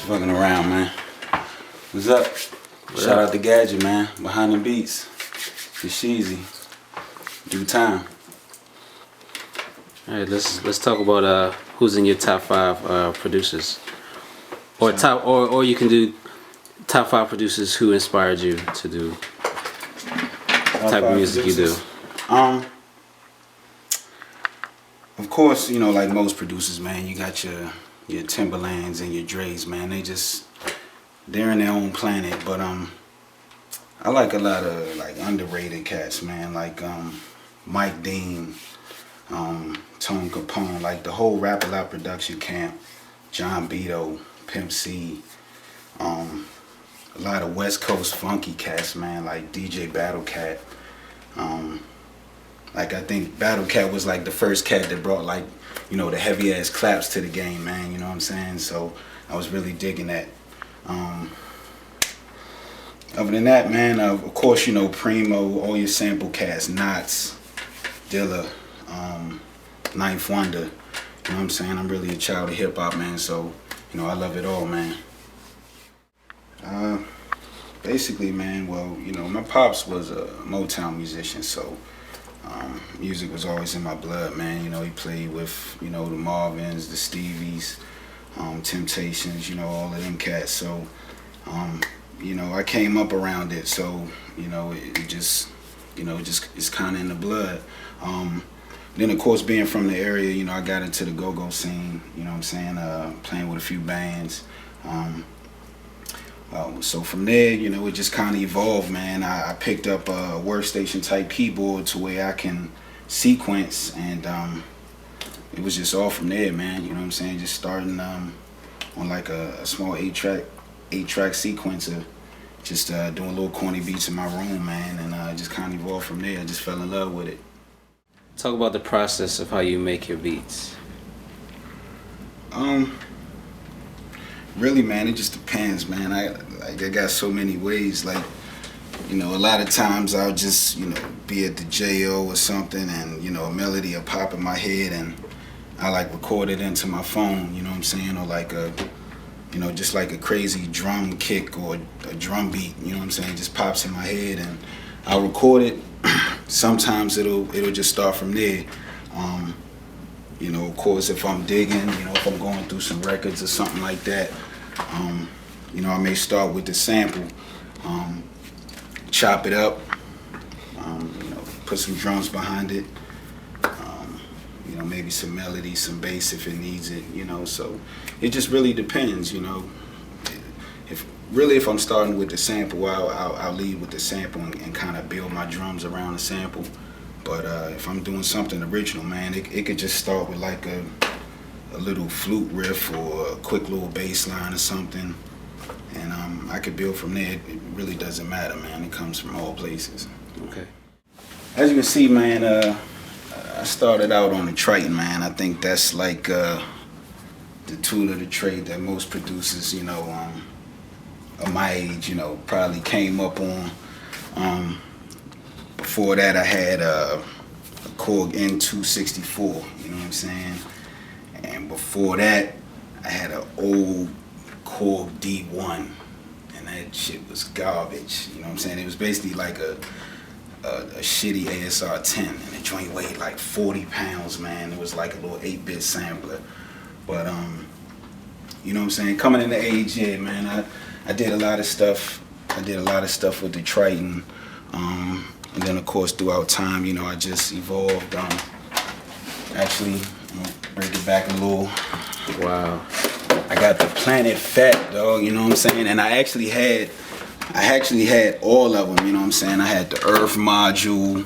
Fucking around, man. What's up? Shout out to Gadget, man. Behind the beats. It's Sheezy. Due time. All right, let's talk about who's in your top 5 producers, or you can do top 5 producers who inspired you to do the type of music producers you do. Of course, you know, like most producers, man, you got your Timberlands and your Dre's, man. They're in their own planet. But I like a lot of like underrated cats, man. Like Mike Dean, Tone Capone, like the whole Rap A Lot production camp. John Beto, Pimp C. A lot of West Coast funky cats, man. Like DJ Battle Cat. Like I think Battle Cat was like the first cat that brought like, you know, the heavy ass claps to the game, man. You know what I'm saying? So I was really digging that. Other than that, man, of course, you know, Primo, all your sample cats, Knots, Dilla, Ninth Wonder. You know what I'm saying? I'm really a child of hip hop, man. So, you know, I love it all, man. Basically, man, well, you know, my pops was a Motown musician, so music was always in my blood, man. You know, he played with, you know, the Marvins, the Stevies, Temptations, you know, all of them cats. So, you know, I came up around it, so, you know, it just, you know, it's kind of in the blood. Then, of course, being from the area, you know, I got into the go-go scene, you know what I'm saying, playing with a few bands. So from there, you know, it just kind of evolved, man. I picked up a workstation type keyboard to where I can sequence, and it was just all from there, man. You know what I'm saying? Just starting on like a small 8-track sequencer, just doing little corny beats in my room, man, and just kind of evolved from there. I just fell in love with it. Talk about the process of how you make your beats. Really, man, it just depends, man. I got so many ways. Like, you know, a lot of times I'll just, you know, be at the JO or something, and, you know, a melody will pop in my head, and I like record it into my phone. You know what I'm saying? Or like you know, just like a crazy drum kick or a drum beat. You know what I'm saying? It just pops in my head, and I'll record it. Sometimes it'll just start from there. You know, of course, if I'm digging, you know, if I'm going through some records or something like that, you know, I may start with the sample, chop it up, you know, put some drums behind it, you know, maybe some melody, some bass if it needs it, you know. So it just really depends, you know. If I'm starting with the sample, I'll lead with the sample and kind of build my drums around the sample. But if I'm doing something original, man, it could just start with like a little flute riff or a quick little bass line or something, and I could build from there. It really doesn't matter, man. It comes from all places. Okay. As you can see, man, I started out on the Triton, man. I think that's like the tool of the trade that most producers, you know, of my age, you know, probably came up on. Before that, I had a Korg N264, you know what I'm saying? And before that, I had an old Korg D1, and that shit was garbage, you know what I'm saying? It was basically like a shitty ASR 10, and the joint weighed like 40 pounds, man. It was like a little 8-bit sampler. But, you know what I'm saying? Coming into age, yeah, man, I did a lot of stuff. I did a lot of stuff with the Triton. And then, of course, throughout time, you know, I just evolved. Actually, I'm gonna break it back a little. Wow. I got the Planet Fat, dog, you know what I'm saying? And I actually had all of them, you know what I'm saying? I had the Earth module.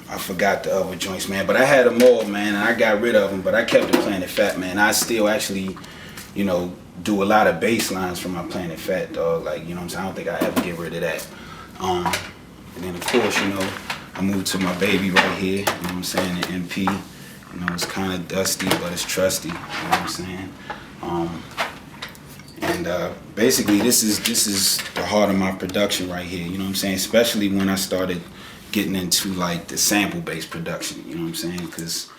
I forgot the other joints, man. But I had them all, man, and I got rid of them. But I kept the Planet Fat, man. I still actually, you know, do a lot of bass lines from my Planet Fat, dog. Like, you know what I'm saying? I don't think I ever get rid of that. And then, of course, you know, I moved to my baby right here, you know what I'm saying, the MP. You know, it's kind of dusty, but it's trusty, you know what I'm saying? Basically, this is the heart of my production right here, you know what I'm saying? Especially when I started getting into, like, the sample-based production, you know what I'm saying? Because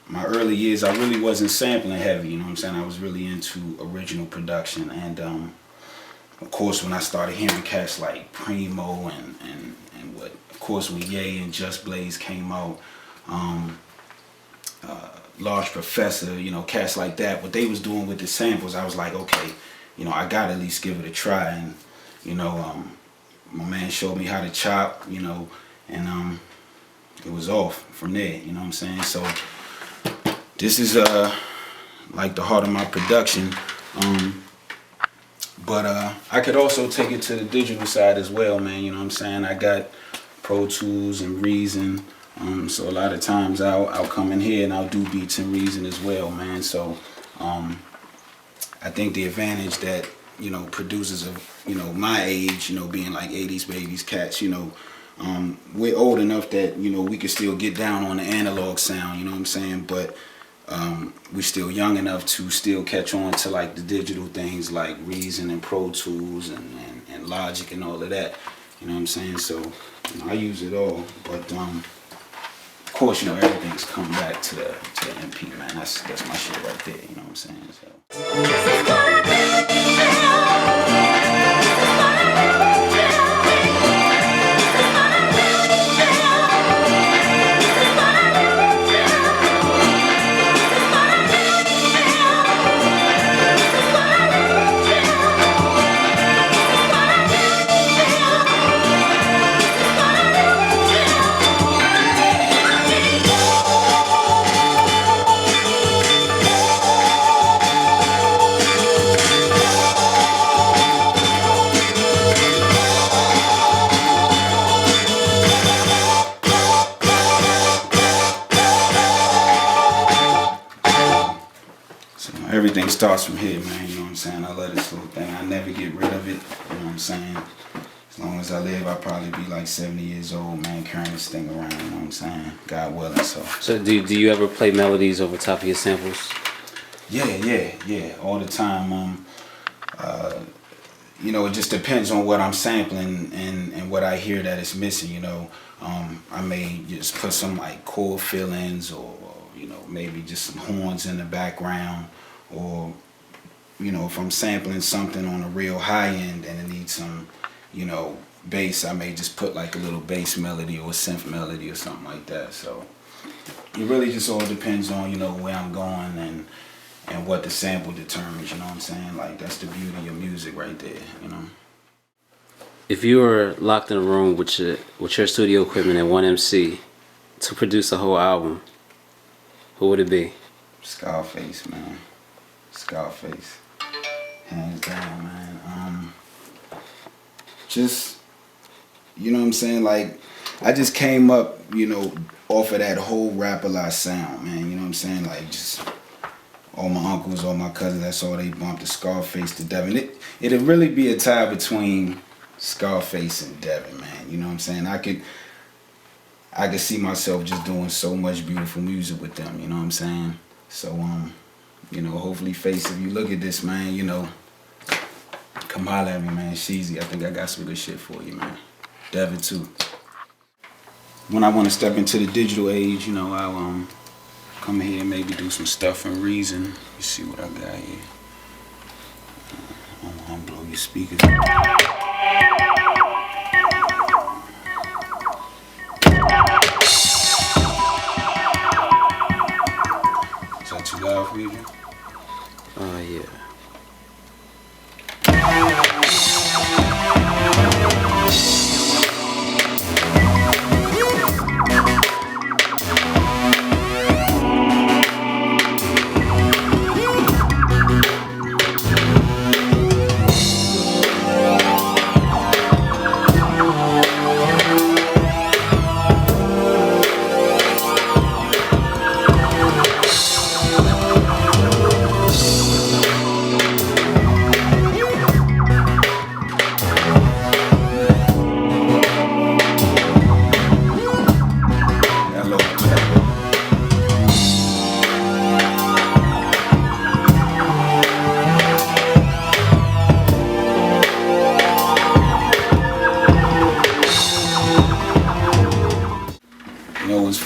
my early years, I really wasn't sampling heavy, you know what I'm saying? I was really into original production. And, of course, when I started hearing cats like Primo and what, of course, when Ye and Just Blaze came out, Large Professor, you know, cats like that, what they was doing with the samples, I was like, okay, you know, I gotta at least give it a try. And, you know, my man showed me how to chop, you know, and it was off from there, you know what I'm saying? So this is like the heart of my production. But I could also take it to the digital side as well, man, you know what I'm saying? I got Pro Tools and Reason. So a lot of times I'll come in here and I'll do beats in Reason as well, man. So I think the advantage that, you know, producers of, you know, my age, you know, being like 80s babies, cats, you know, we're old enough that, you know, we can still get down on the analog sound, you know what I'm saying? But we're still young enough to still catch on to like the digital things like Reason and Pro Tools and Logic and all of that, you know what I'm saying? So, you know, I use it all, but of course, you know, everything's come back to the MP, man. That's my shit right there, you know what I'm saying? So. Everything starts from here, man, you know what I'm saying? I love this little thing. I never get rid of it, you know what I'm saying? As long as I live, I'll probably be like 70 years old, man, carrying this thing around, you know what I'm saying? God willing, so. So do you ever play melodies over top of your samples? Yeah, all the time. You know, it just depends on what I'm sampling and what I hear that is missing, you know. I may just put some like chord fill-ins or, you know, maybe just some horns in the background. Or, you know, if I'm sampling something on a real high end and it needs some, you know, bass, I may just put like a little bass melody or a synth melody or something like that. So it really just all depends on, you know, where I'm going and what the sample determines, you know what I'm saying? Like, that's the beauty of music right there, you know. If you were locked in a room with your studio equipment and one MC to produce a whole album, who would it be? Scarface, man. Scarface, hands down, man. Just, you know what I'm saying, like, I just came up, you know, off of that whole Rap-A-Lot sound, man, you know what I'm saying, like, just all my uncles, all my cousins, that's all they bumped, the Scarface to Devin. It'd really be a tie between Scarface and Devin, man, you know what I'm saying? I could see myself just doing so much beautiful music with them, you know what I'm saying? So, you know, hopefully, Face, if you look at this, man, you know, come holler at me, man. Sheezy, I think I got some good shit for you, man. Devin, too. When I want to step into the digital age, you know, I'll come here and maybe do some stuff in Reason. You see what I got here. I'm gonna blow your speakers. Is that too loud for you? Yeah.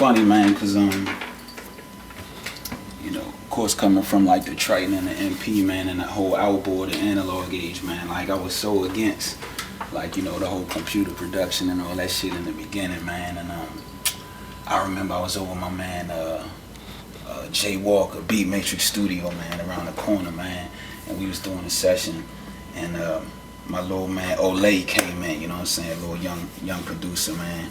funny, man, cause you know, of course, coming from like the Triton and the MP, man, and the whole outboard and analog age, man, like I was so against, like, you know, the whole computer production and all that shit in the beginning, man. And I remember I was over my man Jay Walker, Beat Matrix Studio, man, around the corner, man, and we was doing a session, and my little man Olay came in, you know what I'm saying, a little young producer, man,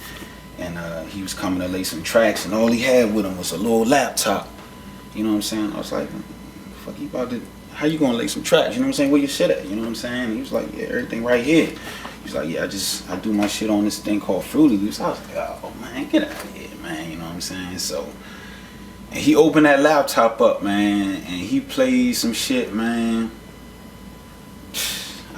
and he was coming to lay some tracks, and all he had with him was a little laptop, you know what I'm saying. I was like, fuck, you about to, how you gonna lay some tracks, you know what I'm saying, where your shit at, you know what I'm saying. And he was like, yeah, everything right here. He was like, yeah, I do my shit on this thing called Fruity Loops. I was like, oh man, get out of here, man, you know what I'm saying. So, and he opened that laptop up, man, and he played some shit, man.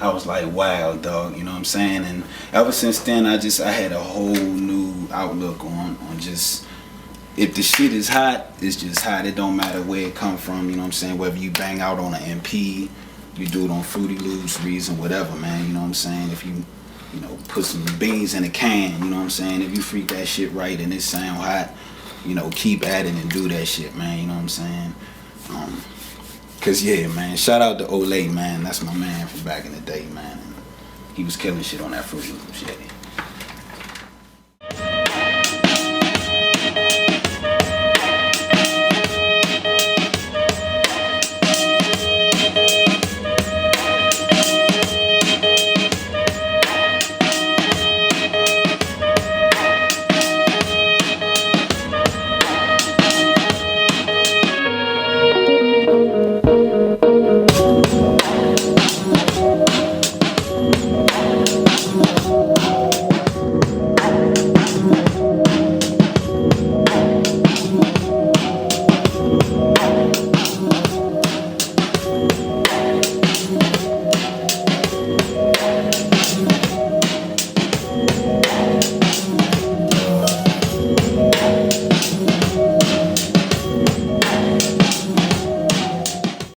I was like, wow, dog, you know what I'm saying. And ever since then, I had a whole new outlook on just, if the shit is hot, it's just hot. It don't matter where it come from, you know what I'm saying. Whether you bang out on an MP, you do it on Fruity Loops, Reason, whatever, man, you know what I'm saying. If you know, put some beans in a can, you know what I'm saying. If you freak that shit right and it sound hot, you know, keep at it and do that shit, man, you know what I'm saying. Cause yeah, man, shout out to Olay, man. That's my man from back in the day, man. He was killing shit on that Fruity Loops shit.